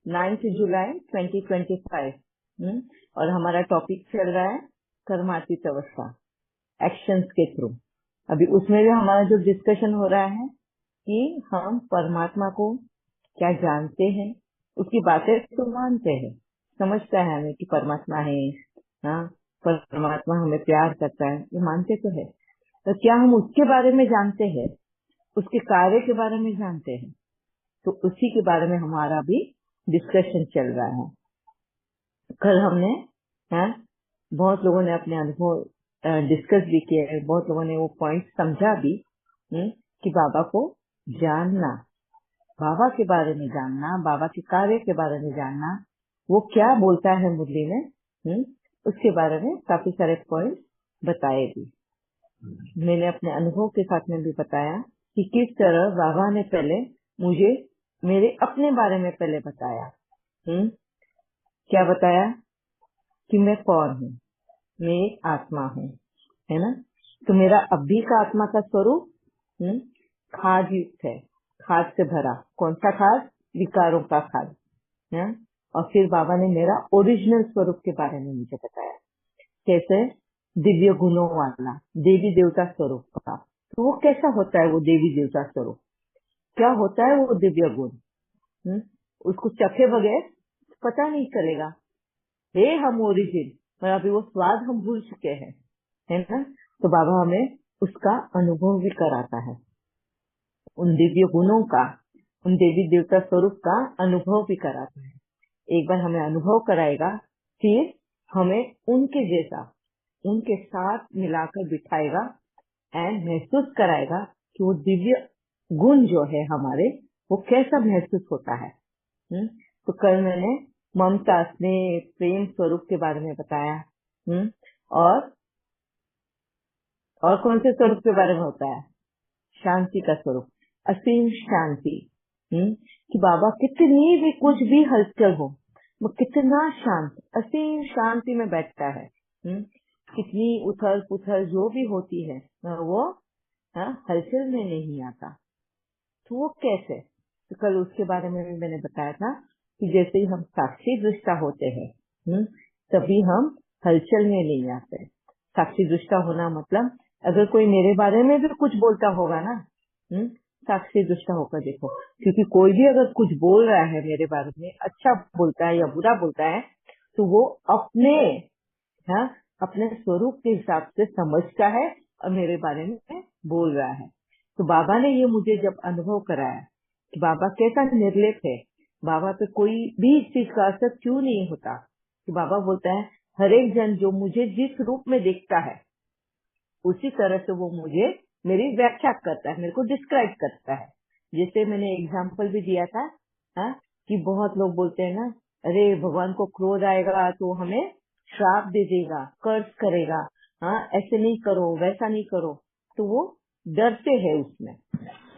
9 जुलाई 2025। और हमारा टॉपिक चल रहा है कर्मातीत अवस्था, एक्शंस के थ्रू। अभी उसमें भी हमारा जो डिस्कशन हो रहा है कि हम परमात्मा को क्या जानते हैं, उसकी बातें तो मानते हैं, समझता है हमें कि परमात्मा है, हाँ, परमात्मा हमें प्यार करता है, ये मानते तो है। तो क्या हम उसके बारे में जानते हैं, उसके कार्य के बारे में जानते हैं? तो उसी के बारे में हमारा भी डिस्कशन चल रहा है। कल हमने, हाँ, बहुत लोगों ने अपने अनुभव डिस्कस भी किए हैं, बहुत लोगों ने वो पॉइंट समझा भी, कि बाबा को जानना, बाबा के बारे में जानना, बाबा के कार्य के बारे में जानना, वो क्या बोलता है मुरली में, उसके बारे में काफी सारे पॉइंट बताए भी। मैंने अपने अनुभव के साथ में भी बताया कि किस तरह बाबा ने पहले मुझे मेरे अपने बारे में पहले बताया। क्या बताया? कि मैं कौन हूँ, मैं एक आत्मा हूँ, है ना। तो मेरा अभी का आत्मा का स्वरूप खाद युक्त है, खाद से भरा। कौन सा खाद? विकारों का खाद, है। और फिर बाबा ने मेरा ओरिजिनल स्वरूप के बारे में मुझे बताया, कैसे दिव्य गुणों वाला देवी देवता स्वरूप का। तो वो कैसा होता है वो देवी देवता स्वरूप, क्या होता है वो दिव्य गुण? उसको चखे बगैर पता नहीं चलेगा। हे हम ओरिजिन, पर अभी वो स्वाद हम भूल चुके हैं, है ना। तो बाबा हमें उसका अनुभव भी कराता है, उन दिव्य गुणों का, उन देवी देवता स्वरूप का अनुभव भी कराता है। एक बार हमें अनुभव कराएगा, फिर हमें उनके जैसा, उनके साथ मिलाकर बिठाएगा एंड महसूस कराएगा कि वो दिव्य गुण जो है हमारे, वो कैसा महसूस होता है। तो कल मैंने ममता, स्नेह, प्रेम स्वरूप के बारे में बताया। और कौन से स्वरूप के बारे में होता है? शांति का स्वरूप, असीम शांति। कि बाबा कितनी भी कुछ भी हलचल हो, वो कितना शांत, असीम शांति में बैठता है। कितनी उथल पुथल जो भी होती है, वो हलचल में नहीं आता। तो वो कैसे? तो कल उसके बारे में भी मैंने बताया था कि जैसे ही हम साक्षी दृष्टा होते हैं, तभी हम हलचल में नहीं आते। साक्षी दृष्टा होना मतलब अगर कोई मेरे बारे में भी कुछ बोलता होगा ना, साक्षी दृष्टा होकर देखो, क्योंकि कोई भी अगर कुछ बोल रहा है मेरे बारे में, अच्छा बोलता है या बुरा बोलता है, तो वो अपने, हाँ, अपने स्वरूप के हिसाब से समझता है और मेरे बारे में बोल रहा है। तो बाबा ने ये मुझे जब अनुभव कराया कि बाबा कैसा निर्लेप है, बाबा पे कोई भी इस चीज का असर क्यों नहीं होता, कि बाबा बोलता है हर एक जन जो मुझे जिस रूप में देखता है, उसी तरह से वो मुझे मेरी व्याख्या करता है, मेरे को डिस्क्राइब करता है। जैसे मैंने एग्जाम्पल भी दिया था, कि बहुत लोग बोलते हैं ना, अरे भगवान को क्रोध आएगा तो हमें श्राप दे देगा, कर्ज करेगा, ऐसे नहीं करो, वैसा नहीं करो। तो वो डरते हैं उसमें,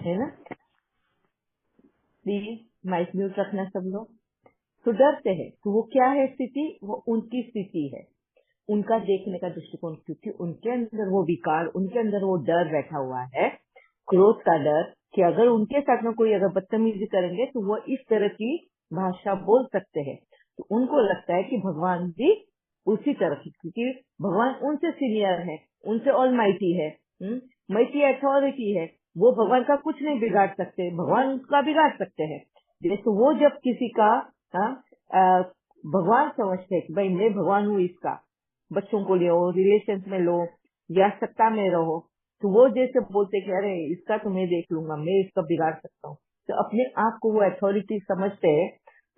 है ना। प्लीज माइक म्यूट रखना सब लोग। तो डरते हैं, तो वो क्या है स्थिति? वो उनकी स्थिति है, उनका देखने का दृष्टिकोण, क्योंकि उनके अंदर वो विकार, उनके अंदर वो डर बैठा हुआ है, क्रोध का डर, कि अगर उनके साथ में कोई अगर बदतमीजी करेंगे तो वो इस तरह की भाषा बोल सकते हैं। तो उनको लगता है कि भगवान भी उसी तरह की, क्योंकि भगवान उनसे सीनियर है, उनसे ऑलमाइटी है, माइटी अथॉरिटी है, वो भगवान का कुछ नहीं बिगाड़ सकते, भगवान उसका बिगाड़ सकते हैं। जैसे वो जब किसी का भगवान समझते हैं कि भाई मैं भगवान हूँ इसका, बच्चों को लो, रिलेशन में लो या सत्ता में रहो, तो वो जैसे बोलते कि अरे इसका तो मैं देख लूंगा, मैं इसका बिगाड़ सकता हूँ, तो अपने आप को वो अथॉरिटी समझते हैं।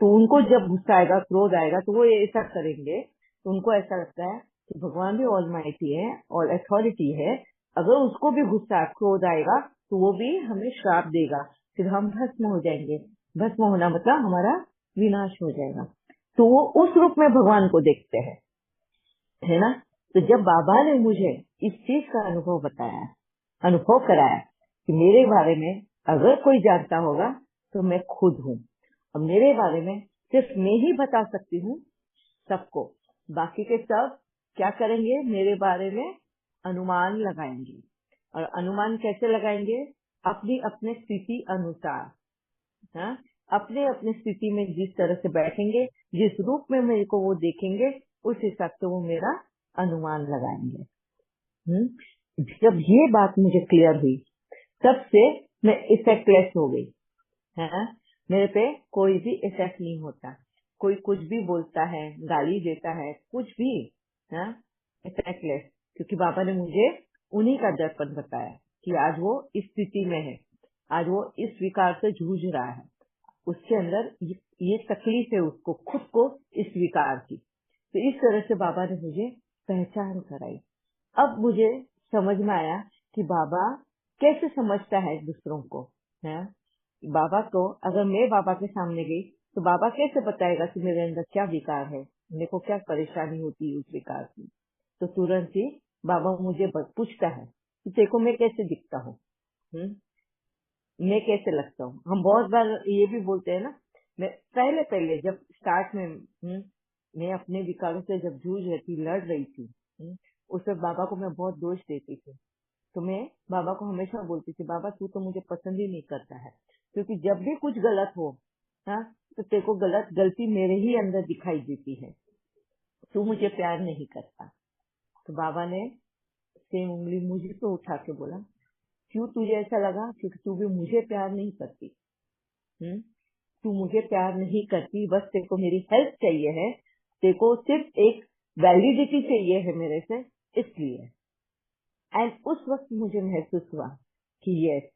तो उनको जब गुस्सा आएगा, क्रोध आएगा, तो वो ऐसा करेंगे। तो उनको ऐसा लगता है कि भगवान भी ऑलमाइटी है और अथॉरिटी है, अगर उसको भी गुस्सा क्रोध आएगा तो वो भी हमें श्राप देगा, फिर हम भस्म हो जाएंगे। भस्म होना मतलब हमारा विनाश हो जाएगा। तो वो उस रूप में भगवान को देखते हैं, है ना। तो जब बाबा ने मुझे इस चीज का अनुभव बताया, अनुभव कराया कि मेरे बारे में अगर कोई जानता होगा तो मैं खुद हूँ, और मेरे बारे में सिर्फ मैं ही बता सकती हूँ सबको, बाकी के सब क्या करेंगे? मेरे बारे में अनुमान लगाएंगे। और अनुमान कैसे लगाएंगे? अपनी अपने स्थिति अनुसार, हाँ, अपने अपने स्थिति में जिस तरह से बैठेंगे, जिस रूप में मेरे को वो देखेंगे, उस हिसाब से वो मेरा अनुमान लगाएंगे। जब ये बात मुझे क्लियर हुई, तब से मैं इफेक्टलेस हो गई। है, मेरे पे कोई भी इफेक्ट नहीं होता। कोई कुछ भी बोलता है, गाली देता है, कुछ भी, है, इफेक्टलेस। क्योंकि बाबा ने मुझे उन्हीं का दर्पण बताया कि आज वो इस स्थिति में है, आज वो इस विकार से जूझ रहा है, उसके अंदर ये तकलीफ है उसको, खुद को इस विकार की। तो इस तरह से बाबा ने मुझे पहचान कराई। अब मुझे समझ में आया कि बाबा कैसे समझता है दूसरों को। है, बाबा को अगर मैं बाबा के सामने गई तो बाबा कैसे बताएगा कि मेरे अंदर क्या विकार है, मेरे को क्या परेशानी होती है उस विकार की। तो तुरंत ही बाबा मुझे पूछता है कि देखो मैं कैसे दिखता हूँ, मैं कैसे लगता हूँ। हम बहुत बार ये भी बोलते हैं ना, मैं पहले जब स्टार्ट में मैं अपने विकारों से जब जूझ रही थी, लड़ रही थी, उस वक्त बाबा को मैं बहुत दोष देती थी। तो मैं बाबा को हमेशा बोलती थी, बाबा तू तो मुझे पसंद ही नहीं करता है, क्योंकि जब भी कुछ गलत हो, हाँ, तो तेरे को गलती मेरे ही अंदर दिखाई देती है, तू मुझे प्यार नहीं करता। तो बाबा ने सेम उंगली मुझे पे उठा के बोला, क्यों तुझे ऐसा लगा? क्योंकि तू भी मुझे प्यार नहीं करती। तू मुझे प्यार नहीं करती, बस तेरे को मेरी हेल्प चाहिए है, तेरे को सिर्फ एक वैलिडिटी चाहिए है मेरे से, इसलिए। एंड उस वक्त मुझे महसूस हुआ कि यस,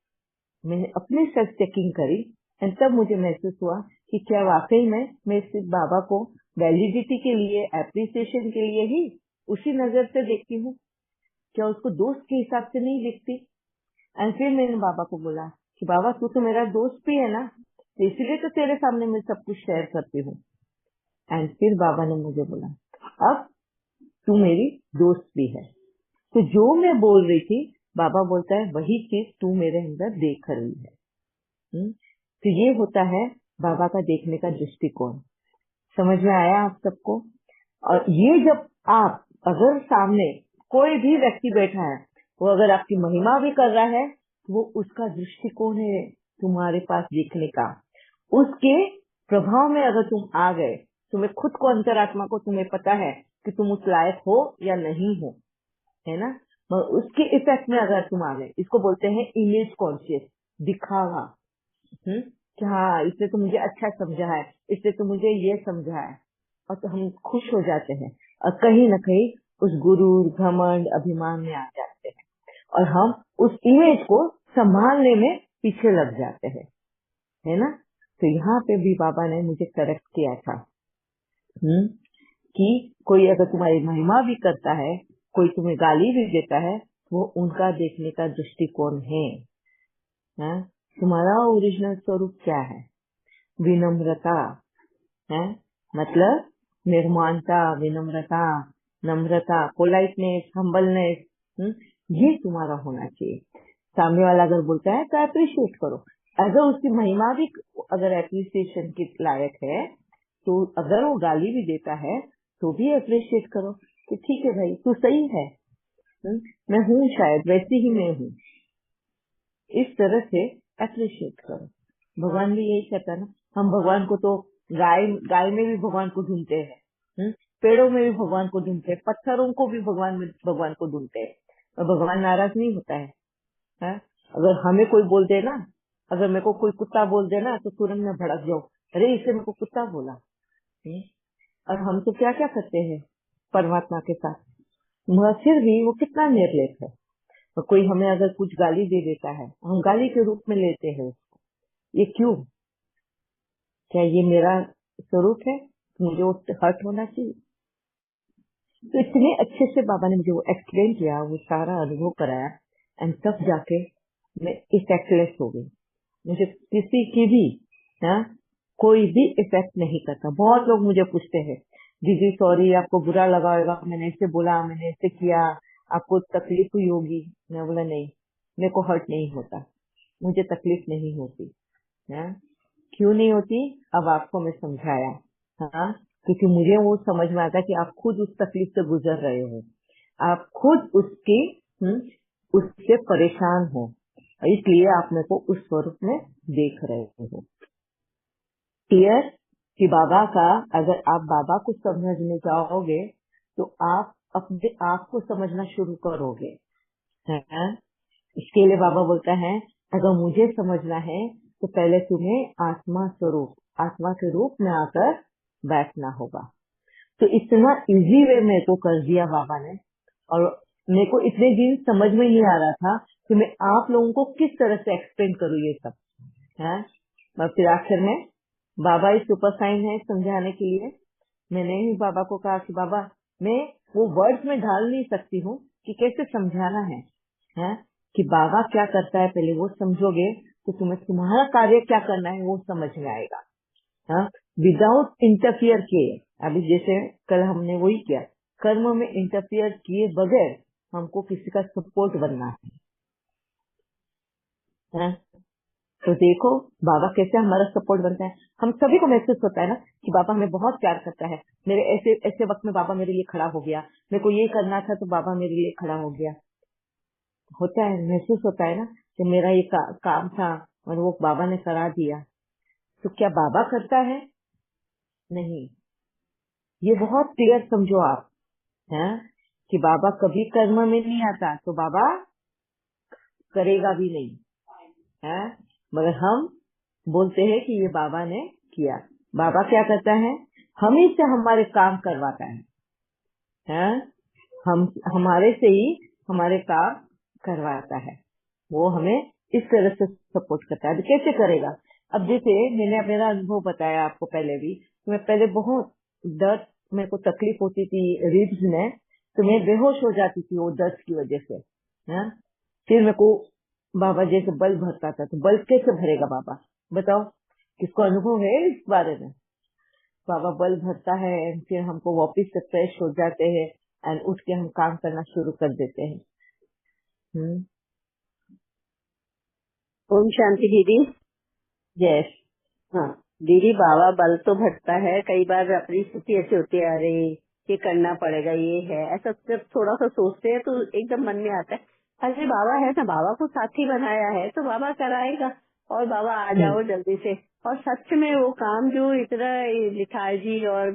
मैंने अपने सेल्फ चेकिंग करी, एंड तब मुझे महसूस हुआ कि क्या वाकई में मैं सिर्फ बाबा को वैलिडिटी के लिए, एप्रिसिएशन के लिए ही उसी नजर से देखती हूँ, क्या उसको दोस्त के हिसाब से नहीं देखती। एंड फिर मैंने बाबा को बोला कि बाबा तू तो मेरा दोस्त भी है ना, तो इसलिए तो तेरे सामने मैं सब कुछ शेयर करती हूँ। एंड फिर बाबा ने मुझे बोला, अब तू मेरी दोस्त भी है। तो जो मैं बोल रही थी, बाबा बोलता है वही चीज तू मेरे अंदर देख रही है। तो ये होता है बाबा का देखने का दृष्टिकोण। समझ में आया आप सबको? और ये जब आप, अगर सामने कोई भी व्यक्ति बैठा है, वो अगर आपकी महिमा भी कर रहा है, वो उसका दृष्टिकोण है तुम्हारे पास देखने का। उसके प्रभाव में अगर तुम आ गए, तुम्हें खुद को, अंतरात्मा को तुम्हें पता है कि तुम उस लायक हो या नहीं हो, है ना। मगर उसके इफेक्ट में अगर तुम आ गए, इसको बोलते हैं इमेज कॉन्शियस, दिखावा। कि हाँ, इसने तो मुझे अच्छा समझा है, इसने तो मुझे ये समझा है, और तो हम खुश हो जाते हैं और कहीं न कहीं उस गुरूर, घमंड, अभिमान में आ जाते हैं, और हम उस इमेज को संभालने में पीछे लग जाते हैं, है ना। तो यहाँ पे भी बाबा ने मुझे करेक्ट किया था कि कोई अगर तुम्हारी महिमा भी करता है, कोई तुम्हें गाली भी देता है, वो उनका देखने का दृष्टिकोण है। तुम्हारा ओरिजिनल स्वरूप क्या है? विनम्रता है, मतलब निर्माणता, विनम्रता, नम्रता, पोलाइटनेस, हम्बलनेस, ये तुम्हारा होना चाहिए। सामने वाला अगर बोलता है तो अप्रिशिएट करो। अगर उसकी महिमा भी अगर एप्रिसिएशन के लायक है, तो अगर वो गाली भी देता है तो भी अप्रिशिएट करो कि ठीक है भाई, तू सही है, मैं हूँ, शायद वैसे ही मैं हूँ। इस तरह से अप्रिशिएट करो। भगवान भी यही कहता है ना, हम भगवान को तो गाय में भी भगवान को ढूंढते हैं, पेड़ों में भी भगवान को ढूंढते हैं, पत्थरों को भी भगवान को ढूंढते हैं, और भगवान नाराज नहीं होता है। अगर हमें कोई बोल दे ना, अगर मेरे को कोई कुत्ता बोल दे ना, तो तुरंत मैं भड़क जाऊं, अरे इसे मेरे को कुत्ता बोला। और हम तो क्या क्या करते हैं परमात्मा के साथ, मगर फिर भी वो कितना निर्लेप है। और कोई हमें अगर कुछ गाली दे देता है, हम गाली के रूप में लेते हैं उसको। ये क्यों? क्या ये मेरा स्वरूप है? मुझे वो हर्ट होना चाहिए? तो इतने अच्छे से बाबा ने मुझे वो एक्सप्लेन किया, वो सारा अनुभव कराया, एंड तब जाके मैं इफेक्टलेस हो गई। मुझे किसी की भी कोई भी इफेक्ट नहीं करता। बहुत लोग मुझे पूछते हैं, दीदी सॉरी, आपको बुरा लगा होगा, मैंने ऐसे बोला, मैंने ऐसे किया, आपको तकलीफ हुई होगी। मैं बोला नहीं, मेरे को हर्ट नहीं होता, मुझे तकलीफ नहीं होती। क्यों नहीं होती? अब आपको मैं समझाया। क्योंकि मुझे वो समझ में आता कि आप खुद उस तकलीफ से गुजर रहे हो, आप खुद उससे परेशान हो, इसलिए आप मेरे को उस स्वरूप में देख रहे हो। तो ये बाबा ने मुझे बताया कि आप खुद उस तकलीफ से गुजर रहे हो, आप खुद उसके परेशान हो, इसलिए आप मेरे को उस स्वरूप में देख रहे हो। तो ये बाबा ने मुझे बताया कि आप खुद उस तकलीफ से गुजर रहे हो, आप खुद उसके परेशान हो, इसलिए आप मेरे को उस स्वरूप में देख रहे हो। क्लियर कि बाबा का, अगर आप बाबा को समझने जाओगे तो आप अपने आप को समझना शुरू करोगे, है। इसके लिए बाबा बोलता है अगर मुझे समझना है तो पहले तुम्हें आत्मा के रूप में आकर बैठना होगा। तो इतना इजी वे मेरे को कर दिया बाबा ने, और मेरे को इतने दिन समझ में नहीं आ रहा था कि मैं आप लोगों को किस तरह से एक्सप्लेन करूँ ये सब, है। और फिर आखिर में बाबा ही सुपर साइन है समझाने के लिए। मैंने ही बाबा को कहा कि बाबा मैं वो वर्ड्स में ढाल नहीं सकती हूँ कि कैसे समझाना है कि बाबा क्या करता है पहले वो समझोगे तो तुम्हें तुम्हारा कार्य क्या करना है वो समझ में आएगा, हाँ, विदाउट इंटरफियर किए। अभी जैसे कल हमने वही किया, कर्म में इंटरफियर किए बगैर हमको किसी का सपोर्ट बनना है। तो देखो बाबा कैसे हमारा सपोर्ट बनता है। हम सभी को महसूस होता है ना कि बाबा हमें बहुत प्यार करता है। मेरे ऐसे ऐसे वक्त में बाबा मेरे लिए खड़ा हो गया, मेरे को ये करना था तो बाबा मेरे लिए खड़ा हो गया। होता है, महसूस होता है ना कि मेरा ये काम था और वो बाबा ने करा दिया। तो क्या बाबा करता है? नहीं। ये बहुत क्लियर समझो आप, हैं, कि बाबा कभी कर्म में नहीं आता तो बाबा करेगा भी नहीं, है। मगर हम बोलते हैं कि ये बाबा ने किया। बाबा क्या करता है? हम ही से हमारे काम करवाता है? हम हमारे से ही हमारे काम करवाता है। वो हमें इस तरह से सपोर्ट करता है। अब कैसे करेगा? अब जैसे मैंने मेरा अनुभव बताया आपको पहले भी, तो मैं पहले बहुत दर्द, मेरे को तकलीफ होती थी रिब्स में, तो मैं बेहोश हो जाती थी वो दर्द की वजह से, है। फिर मेरे को बाबा जैसे बल भरता था, तो बल कैसे भरेगा बाबा? बताओ, किसको अनुभव है इस बारे में? बाबा बल भरता है, फिर हमको वापिस से फ्रेश हो जाते हैं एंड उठ के हम काम करना शुरू कर देते हैं। ओम शांति दीदी। यस। हाँ दीदी, बाबा बल तो भरता है, कई बार अपनी स्थिति ऐसी होती है, अरे ये करना पड़ेगा, ये है ऐसा, जब थोड़ा सा सोचते हैं तो एकदम मन में आता है अरे बाबा है ना, बाबा को साथी बनाया है तो बाबा कराएगा, और बाबा आ जाओ जल्दी से। और सच में वो काम जो इतना लिथार्जी और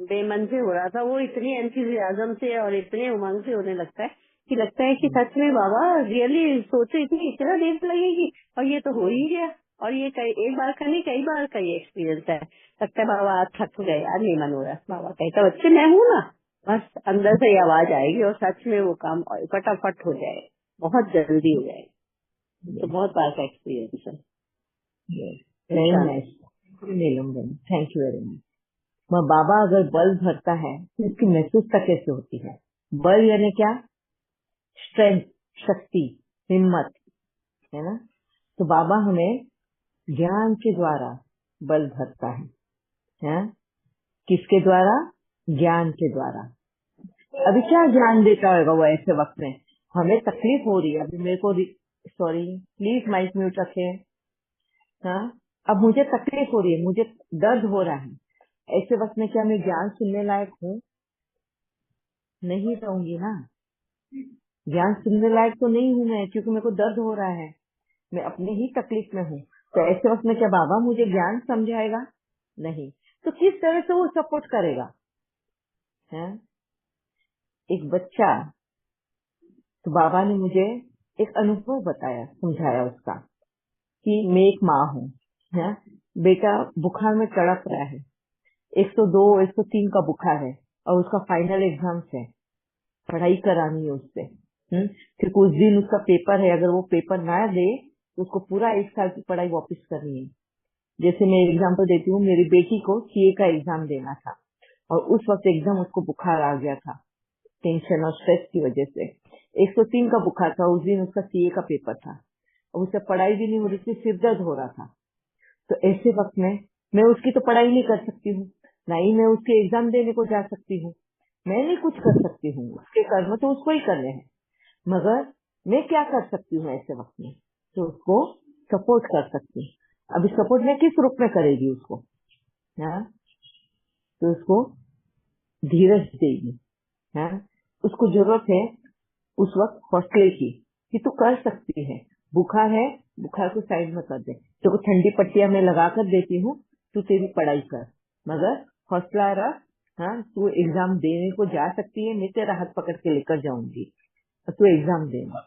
बेमन से हो रहा था, वो इतनी एंथुसियाज्म से और इतने उमंग से होने लगता है कि सच में बाबा रियली सोचे थी इतना देर लगेगी, और ये तो हो ही गया। और ये एक बार का नहीं, कई बार का ये एक्सपीरियंस है। लगता है बाबा आज थक गए, आज नहीं मन हो रहा। बाबा कहता बच्चे मैं हूँ ना, बस अंदर से ये आवाज आएगी और सच में वो काम फटाफट हो जाए, बहुत जल्दी हो जाए। तो बहुत बार का एक्सपीरियंस है। Very nice, thank you very much. बाबा अगर बल भरता है तो इसकी महसूसता कैसे होती है? बल यानी क्या? स्ट्रेंथ, शक्ति, हिम्मत, है ना। तो बाबा हमें ज्ञान के द्वारा बल भरता है? किसके द्वारा? ज्ञान के द्वारा। अभी क्या ज्ञान देता होगा वो ऐसे वक्त में? हमें तकलीफ हो रही है, अभी मेरे को, सॉरी प्लीज माइक म्यूट रखे, हाँ। अब मुझे तकलीफ हो रही है, मुझे दर्द हो रहा है, ऐसे वक्त में क्या मैं ज्ञान सुनने लायक हूँ? नहीं रहूंगी ना। ज्ञान सुनने लायक तो नहीं हूँ मैं, क्योंकि मेरे को दर्द हो रहा है, मैं अपने ही तकलीफ में हूँ। तो ऐसे वक्त में क्या बाबा मुझे ज्ञान समझाएगा? नहीं। तो किस तरह से वो सपोर्ट करेगा? है एक बच्चा, तो बाबा ने मुझे एक अनुभव बताया, समझाया उसका, कि मैं एक माँ हूँ, है, बेटा बुखार में तड़प रहा है, 102 103 का बुखार है, और उसका फाइनल एग्जाम है, पढ़ाई करानी है उससे, फिर कुछ दिन उसका पेपर है, अगर वो पेपर ना दे तो उसको पूरा 1 साल की पढ़ाई वापस करनी है। जैसे मैं एग्जाम्पल देती हूँ, मेरी बेटी को सीए का एग्जाम देना था, और उस वक्त एकदम उसको बुखार आ गया था, टेंशन और स्ट्रेस की वजह से 103 का बुखार था। उस दिन उसका सीए का पेपर था, और उससे पढ़ाई भी नहीं हो रही थी, सिर दर्द हो रहा था। तो ऐसे वक्त में मैं उसकी तो पढ़ाई नहीं कर सकती हूँ, ना ही मैं उसके एग्जाम देने को जा सकती हूँ, मैं नहीं कुछ कर सकती हूँ, उसके कर्म तो उसको ही करने हैं। मगर मैं क्या कर सकती हूँ ऐसे वक्त में? तो उसको सपोर्ट कर सकती हूँ। अभी सपोर्ट में किस रूप में करेगी उसको? हाँ, तो उसको धीरज देगी, हाँ। उसको जरूरत है उस वक्त हौसले की, कि तू कर सकती है, बुखार है, बुखार को साइड में कर दे, तो ठंडी पट्टियां मैं लगा कर देती हूँ, तू तेरी पढ़ाई कर, मगर हौसला रख। हाँ, तू एग्जाम देने को जा सकती है, मैं तेरा हाथ पकड़ के लेकर जाऊंगी और तू एग्जाम देना।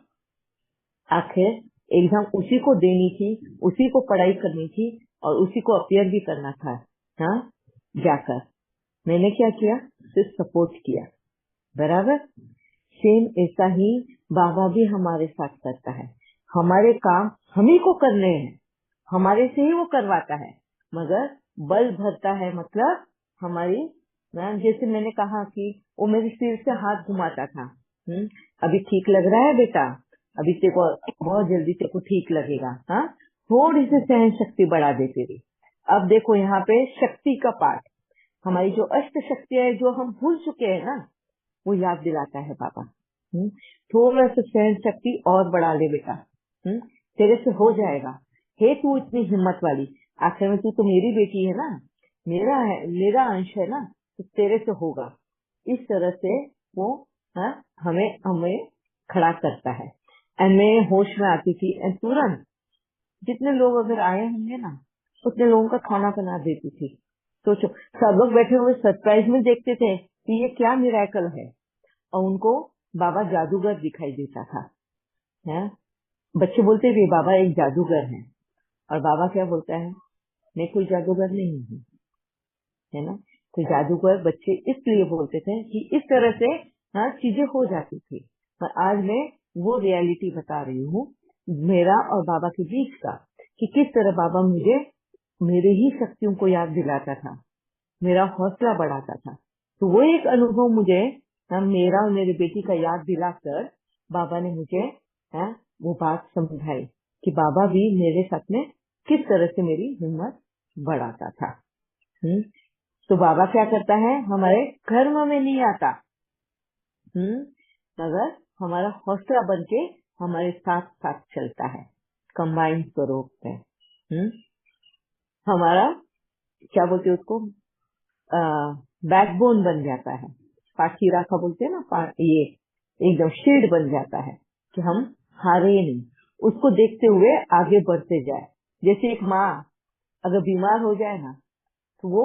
आखिर एग्जाम उसी को देनी थी, उसी को पढ़ाई करनी थी और उसी को अपियर भी करना था। हाँ, जाकर मैंने क्या किया, सिर्फ सपोर्ट किया। बराबर सेम ऐसा ही बाबा भी हमारे साथ करता है। हमारे काम हम ही को करने हैं, हमारे से ही वो करवाता है, मगर बल भरता है। मतलब हमारी जैसे मैंने कहा कि वो मेरे सिर से हाथ घुमाता था। अभी ठीक लग रहा है बेटा, अभी तेरे को बहुत जल्दी तेरे को ठीक लगेगा। हाँ, थोड़ी सी सहन शक्ति बढ़ा दे तेरी। अब देखो यहाँ पे शक्ति का पाठ, हमारी जो अष्ट शक्तियां है जो हम भूल चुके हैं ना, वो याद दिलाता है बाबा। थोड़ा सा सहन शक्ति और बढ़ा ले बेटा, तेरे से हो जाएगा। हे तू इतनी हिम्मत वाली, आखिर में तू तो मेरी बेटी है ना, मेरा है, मेरा अंश है ना, तो तेरे से होगा। इस तरह से वो हमें हमें खड़ा करता है। एंड मैं होश में आती थी एंड तुरंत जितने लोग अगर आए होंगे ना, उतने लोगों का खाना बना देती थी। सोचो, सब लोग बैठे हुए सरप्राइज में देखते थे कि ये क्या मिरेकल है, और उनको बाबा जादूगर दिखाई देता था। है? बच्चे बोलते थे बाबा एक जादूगर है, और बाबा क्या बोलता है, मैं कोई जादूगर नहीं हूँ। है ना? तो जादूगर बच्चे इसलिए बोलते थे कि इस तरह से चीजें हो जाती थी। पर आज मैं वो रियलिटी बता रही हूँ मेरा और बाबा के बीच का, कि किस तरह बाबा मुझे मेरे ही शक्तियों को याद दिलाता था, मेरा हौसला बढ़ाता था। तो वो एक अनुभव मुझे मेरा और मेरी बेटी का याद दिलाकर बाबा ने मुझे वो बात समझाई कि बाबा भी मेरे साथ में किस तरह से मेरी हिम्मत बढ़ाता था। तो बाबा क्या करता है, हमारे कर्म में नहीं आता, मगर हमारा हौसला बन के हमारे साथ साथ चलता है, कंबाइंड स्वरूप में। हमारा क्या बोलते उसको, बैकबोन बन जाता है, पाठी राखा बोलते हैं ना, ये एकदम शील्ड बन जाता है कि हम हारे नहीं, उसको देखते हुए आगे बढ़ते जाए। जैसे एक माँ अगर बीमार हो जाए ना, तो वो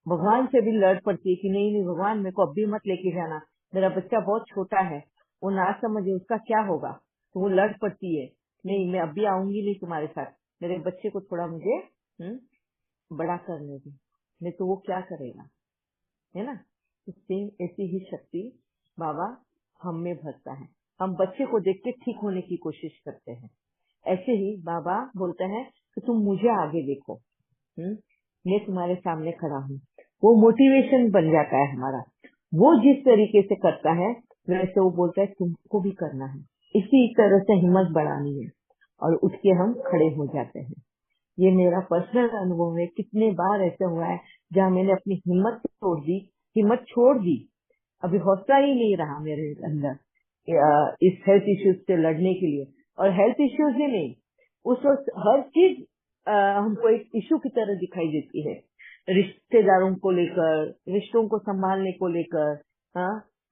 भगवान से भी लड़ पड़ती है कि नहीं नहीं भगवान, मेरे को अभी मत लेके जाना, मेरा बच्चा बहुत छोटा है, वो ना समझे उसका क्या होगा। तो वो लड़ पड़ती है, नहीं मैं अभी आऊंगी नहीं तुम्हारे साथ, मेरे बच्चे को थोड़ा मुझे बड़ा करने दो, नहीं तो वो क्या करेगा। है ना? तो सेम ऐसी ही शक्ति बाबा हम में भरता है। हम बच्चे को देख के ठीक होने की कोशिश करते हैं, ऐसे ही बाबा बोलते हैं कि तुम मुझे आगे देखो, मैं तुम्हारे सामने खड़ा हूँ। वो मोटिवेशन बन जाता है हमारा। वो जिस तरीके से करता है वैसे वो बोलता है तुमको भी करना है, इसी तरह से हिम्मत बढ़ानी है, और उठ के हम खड़े हो जाते हैं। ये मेरा पर्सनल अनुभव है। कितने बार ऐसा हुआ है जहाँ मैंने अपनी हिम्मत तोड़ दी, हिम्मत छोड़ दी, अभी हौसला ही नहीं रहा मेरे अंदर इस हेल्थ इश्यूज से लड़ने के लिए। और हेल्थ इश्यूज ही नहीं, उस वक्त हर चीज हमको एक इश्यू की तरह दिखाई देती है, रिश्तेदारों को लेकर, रिश्तों को संभालने को लेकर,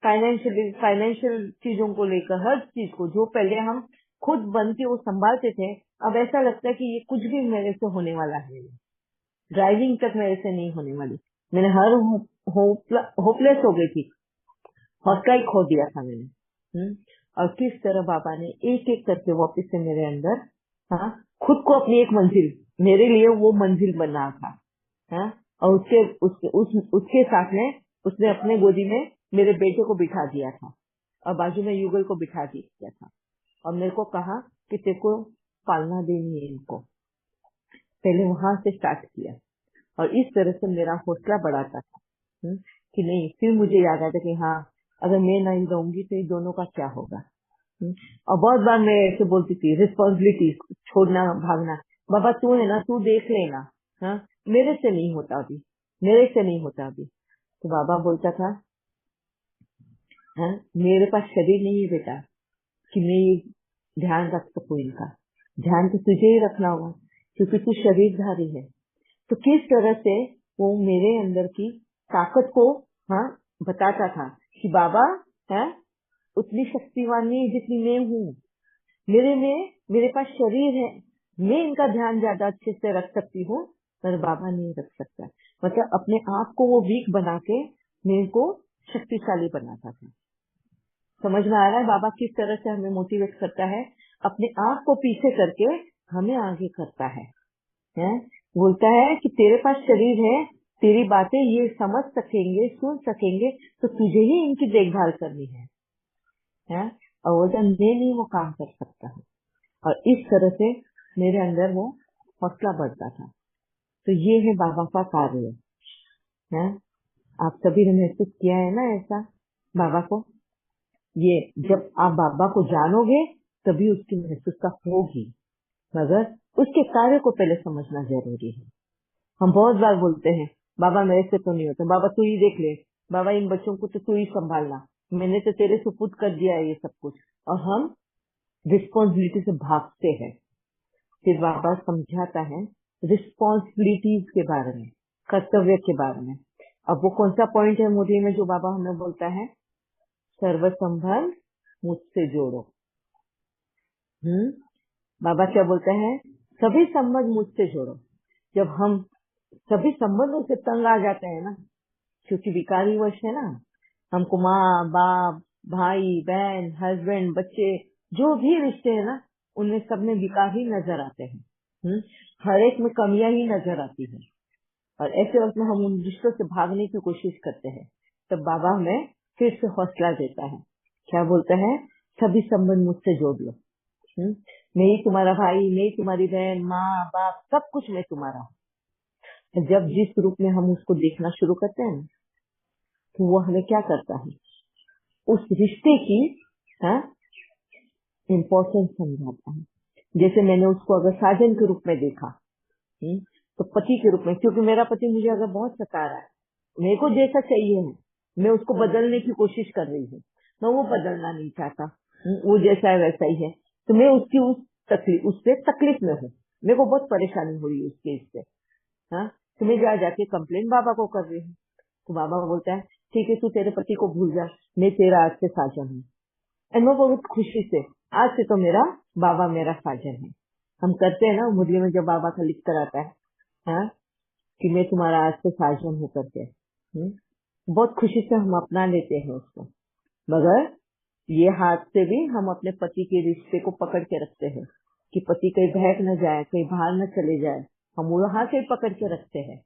फाइनेंशियल चीजों को लेकर, हर चीज को जो पहले हम खुद बन के वो संभालते थे, अब ऐसा लगता है कि ये कुछ भी मेरे से होने वाला है, ड्राइविंग तक मेरे से नहीं होने वाली। मैंने हर होपलेस हो गई थी, हौसला ही खो दिया था मैंने। और किस तरह बाबा ने एक एक करके वापस से मेरे अंदर खुद को अपनी एक मंजिल, मेरे लिए वो मंजिल बना था। और उसके साथ में उसने अपने गोदी में मेरे बेटे को बिठा दिया था, और बाजू में युगल को बिठा दिया था, और मेरे को कहा कि तेरे को पालना देनी है इनको। पहले वहां से स्टार्ट किया, और इस तरह से मेरा हौसला बढ़ाता था कि नहीं। फिर मुझे याद आता कि हाँ, अगर मैं नहीं रहूंगी तो ये दोनों का क्या होगा। और बहुत बार मैं ऐसे बोलती थी, रिस्पॉन्सिबिलिटी छोड़ना, भागना, बाबा तू है ना, तू देख लेना, मेरे से नहीं होता अभी, मेरे से नहीं होता अभी। तो बाबा बोलता था, मेरे पास शरीर नहीं है बेटा कि मैं ध्यान रख सकूं इनका, ध्यान तो तुझे ही रखना होगा क्योंकि तू शरीरधारी है। तो किस तरह से वो मेरे अंदर की ताकत को बताता था कि बाबा उतनी शक्तिवान नहीं जितनी मैं हूँ, मेरे पास शरीर है, मैं इनका ध्यान ज्यादा अच्छे से रख सकती हूँ पर बाबा नहीं रख सकता। मतलब अपने आप को वो वीक बना के मेरे को शक्तिशाली बनाता था। समझ में आ रहा है बाबा किस तरह से हमें मोटिवेट करता है, अपने आप को पीछे करके हमें आगे करता है, हैं? बोलता है कि तेरे पास शरीर है, तेरी बातें ये समझ सकेंगे, सुन सकेंगे, तो तुझे ही इनकी देखभाल करनी है? और बोलता मैं नहीं वो काम कर सकता हूँ। और इस तरह से मेरे अंदर वो हौसला बढ़ता था। तो ये है बाबा का कार्य है। आप सभी ने महसूस किया है ना ऐसा बाबा को? ये जब आप बाबा को जानोगे तभी उसकी महसूसता होगी, मगर उसके कार्य को पहले समझना जरूरी है। हम बहुत बार बोलते हैं बाबा मेरे से तो नहीं होता, बाबा तू ही देख ले, बाबा इन बच्चों को तो तू ही संभालना, मैंने तो तेरे सुपुर्द कर दिया है ये सब कुछ, और हम रिस्पॉन्सिबिलिटी से भागते हैं। फिर बाबा समझाता है रिस्पॉन्सिबिलिटीज के बारे में, कर्तव्य के बारे में। अब वो कौन सा पॉइंट है मुरली में जो बाबा हमें बोलता है? सर्व संबंध मुझसे जोड़ो। बाबा क्या बोलते हैं? सभी संबंध मुझसे जोड़ो। जब हम सभी संबंधों से तंग आ जाते हैं ना, क्योंकि विकारी वश है ना, हमको माँ बाप भाई बहन हस्बैंड बच्चे जो भी रिश्ते हैं ना, उनमें सब में विकार ही नजर आते हैं। हर एक में कमियां ही नजर आती है, और ऐसे वक्त में हम उन रिश्तों से भागने की कोशिश करते हैं। तब बाबा हमें फिर से हौसला देता है। क्या बोलता है? सभी संबंध मुझसे जोड़ लो। मैं ही तुम्हारा भाई, मैं ही तुम्हारी बहन, माँ बाप, सब कुछ मैं तुम्हारा हूँ। जब जिस रूप में हम उसको देखना शुरू करते हैं तो वो हमें क्या करता है? उस रिश्ते की इम्पोर्टेंस समझाता है। जैसे मैंने उसको अगर साजन के रूप में देखा, तो पति के रूप में, क्योंकि मेरा पति मुझे अगर बहुत सता रहा है, मेरे को जैसा चाहिए है, मैं उसको बदलने की कोशिश कर रही हूँ, मैं वो बदलना नहीं चाहता, वो जैसा है वैसा ही है, तो मैं उसकी उससे तकलीफ में हूँ, मेरे को बहुत परेशानी हो रही है उसके इससे। तो मैं जाके कंप्लेन बाबा को कर रही हूँ। तो बाबा बोलता है ठीक है, तू तेरे पति को भूल जा, मैं तेरा आज से साजन हूँ। और मैं बहुत खुशी से, आज से तो मेरा बाबा मेरा साजन है। हम करते हैं ना मुरली में, जब बाबा का लिख कर आता है कि मैं तुम्हारा आज से साजन हूँ करके, बहुत खुशी से हम अपना लेते हैं उसको। मगर ये हाथ से भी हम अपने पति के रिश्ते को पकड़ के रखते हैं कि पति कहीं बहक न जाए, कहीं बाहर न चले जाए, हम वहां से पकड़ के रखते हैं।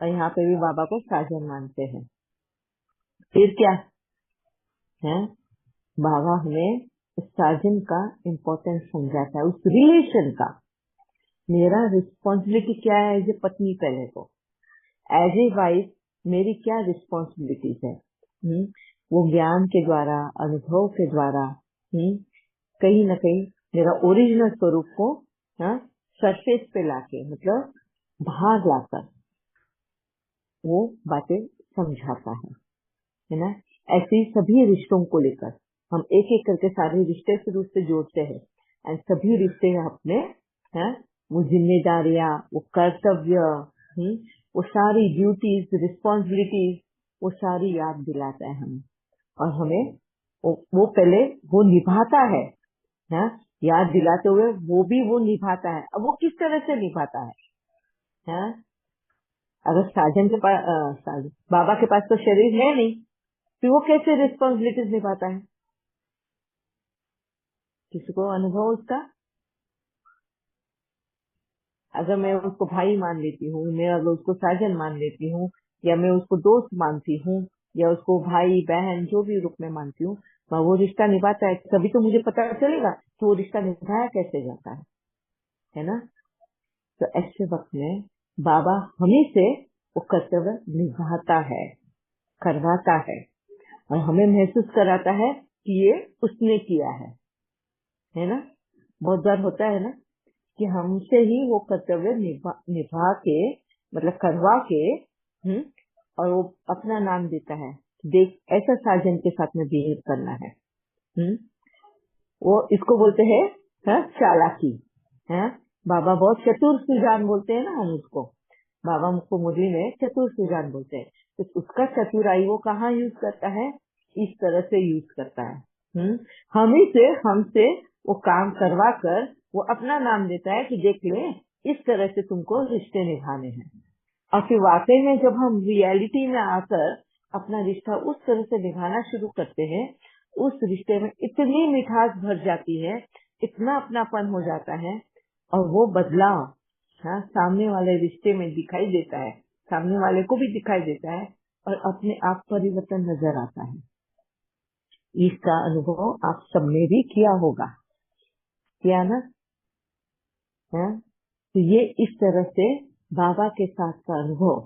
और यहाँ पे भी बाबा को साजन मानते हैं। फिर क्या है? बाबा हमें उस साजन का इम्पोर्टेंस समझाता है, उस रिलेशन का। मेरा रिस्पॉन्सिबिलिटी क्या है एज ए पत्नी, पहले तो एज ए वाइफ मेरी क्या रिस्पॉन्सिबिलिटीज है, वो ज्ञान के द्वारा, अनुभव के द्वारा, कहीं न कहीं मेरा ओरिजिनल स्वरूप को सरफेस पे लाके, मतलब बाहर लाकर वो बातें समझाता है ना। ऐसे ही सभी रिश्तों को लेकर हम एक एक करके सारे रिश्ते फिर उससे जोड़ते हैं, एंड सभी रिश्ते अपने वो जिम्मेदारियां, वो कर्तव्य, वो सारी ड्यूटीज, रिस्पॉन्सिबिलिटीज, वो सारी याद दिलाता है हमें। और हमें वो पहले वो निभाता है, याद दिलाते हुए वो भी वो निभाता है। अब वो किस तरह से निभाता है? अगर साजन के पास, बाबा के पास तो शरीर है नहीं, फिर वो कैसे रिस्पॉन्सिबिलिटीज निभाता है? किसी को अनुभव उसका? अगर मैं उसको भाई मान लेती हूँ, मैं अगर उसको साजन मान लेती हूँ, या मैं उसको दोस्त मानती हूँ, या उसको भाई बहन जो भी रूप में मानती हूँ, वो रिश्ता निभाता है, तभी तो मुझे पता चलेगा कि वो रिश्ता निभाया कैसे जाता है ना। तो ऐसे वक्त में बाबा हमें से वो कर्तव्य निभाता है, करवाता है, और हमें महसूस कराता है कि ये उसने किया है ना। बहुत बार होता है ना कि हमसे ही वो कर्तव्य निभा के, मतलब करवा के, और वो अपना नाम देता है, देख ऐसा साजन के साथ में बिहेव करना है। वो इसको बोलते हैं चालाकी। बाबा बहुत चतुर सुजान बोलते हैं ना हम उसको, बाबा मुझको मुरली में चतुर सुजान बोलते हैं। तो उसका चतुराई वो कहाँ यूज करता है? इस तरह से यूज करता है। हमसे वो काम करवा कर वो अपना नाम देता है कि देख ले इस तरह से तुमको रिश्ते निभाने हैं। और फिर वाकई में जब हम रियलिटी में आकर अपना रिश्ता उस तरह से निभाना शुरू करते हैं, उस रिश्ते में इतनी मिठास भर जाती है, इतना अपनापन हो जाता है, और वो बदलाव हाँ सामने वाले रिश्ते में दिखाई देता है, सामने वाले को भी दिखाई देता है, और अपने आप परिवर्तन नजर आता है। इसका अनुभव आप सबने भी किया होगा, किया ना? हाँ? तो ये इस तरह से बाबा के साथ का अनुभव,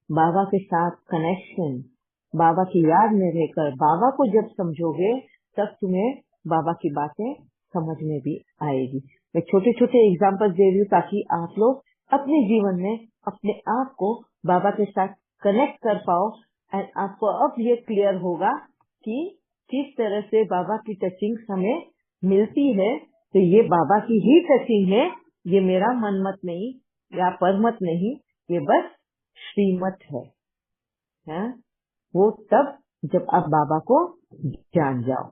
बाबा के साथ कनेक्शन, बाबा की याद में रहकर बाबा को जब समझोगे तब तुम्हें बाबा की बातें समझ में भी आएगी। मैं छोटे छोटे एग्जाम्पल दे रही हूँ ताकि आप लोग अपने जीवन में अपने आप को बाबा के साथ कनेक्ट कर पाओ। एंड आपको अब ये क्लियर होगा कि किस तरह से बाबा की टचिंग हमें मिलती है। तो ये बाबा की ही टचिंग है, ये मेरा मनमत नहीं या परमत नहीं, ये बस श्रीमत है। हाँ? वो तब जब आप बाबा को जान जाओ।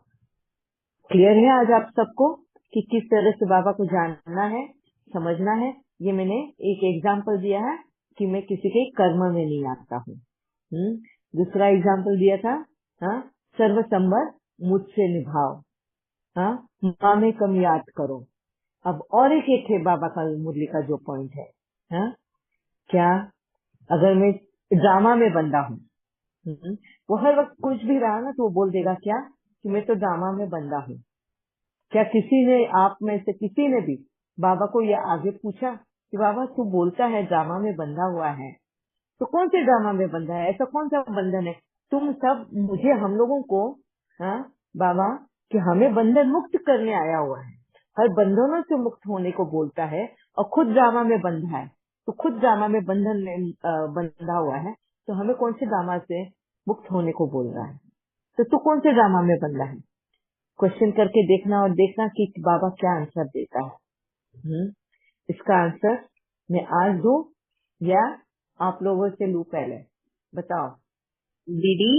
क्लियर है आज आप सबको कि किस तरह से बाबा को जानना है, समझना है? ये मैंने एक एग्जाम्पल दिया है कि मैं किसी के कर्म में नहीं आता हूँ। दूसरा एग्जाम्पल दिया था, हाँ, सर्व संबंध मुझसे निभाओ, हाँ, माँ में कम याद करो। अब और एक है बाबा का मुरली का जो पॉइंट है, हाँ, क्या अगर मैं ड्रामा में बंधा हूँ, वो हर वक्त कुछ भी रहा ना तो वो बोल देगा क्या कि मैं तो ड्रामा में बंधा हूँ। क्या किसी ने आप में से किसी ने भी बाबा को यह आगे पूछा कि बाबा तू बोलता है ड्रामा में बंधा हुआ है, तो कौन से ड्रामा में बंधा है? ऐसा कौन सा बंधन है? तुम सब मुझे हम लोगों को, हाँ बाबा, कि हमें बंधन मुक्त करने आया हुआ है, हर बंधनों से मुक्त होने को बोलता है, और खुद ड्रामा में बंधा है। तो खुद ड्रामा में बंधन में बंधा हुआ है, तो हमें कौन से ड्रामा से मुक्त होने को बोल रहा है? तो तू कौन से ड्रामा में बंधा है? क्वेश्चन करके देखना और देखना कि बाबा क्या आंसर देता है। इसका आंसर मैं आज दूं या आप लोगों से लूं? पहले बताओ। दीदी